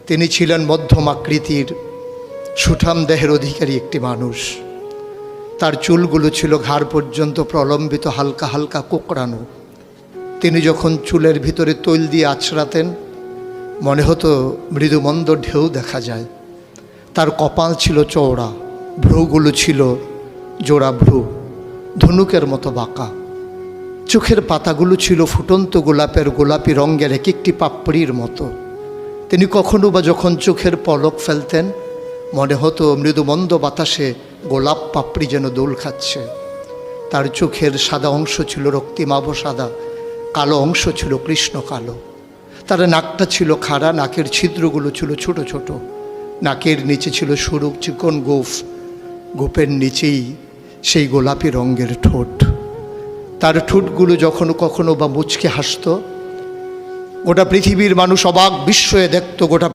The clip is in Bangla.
তিনি ছিলেন মধ্যম আকৃতির সুঠাম দেহের অধিকারী একটি মানুষ। তার চুলগুলো ছিল ঘাড় পর্যন্ত প্রলম্বিত, হালকা হালকা কোঁকড়ানো। তিনি যখন চুলের ভিতরে তৈল দিয়ে আছড়াতেন মনে হতো মৃদুমন্দ ঢেউ দেখা যায়। তার কপাল ছিল চওড়া, ভ্রুগুলো ছিল জোড়া ভ্রু, ধনুকের মতো বাঁকা। চোখের পাতাগুলো ছিল ফুটন্ত গোলাপের গোলাপি রঙের এক একটি পাপড়ির মতো। তিনি কখনো বা যখন চোখের পলক ফেলতেন মনে হতো মৃদুমন্দ বাতাসে গোলাপ পাপড়ি যেন দোল খাচ্ছে। তার চোখের সাদা অংশ ছিল রক্তিমাভ সাদা, কালো অংশ ছিল কৃষ্ণ কালো। তার নাকটা ছিল খাড়া, নাকের ছিদ্রগুলো ছিল ছোট ছোট। নাকের নিচে ছিল সরু চিকন গোঁফ, গোঁফের নিচেই সেই গোলাপি রঙের ঠোঁট। তার ঠোঁটগুলো যখন কখনো বা মুচকে হাসত, গোটা পৃথিবীর মানুষ অবাক বিস্ময়ে দেখত। গোটা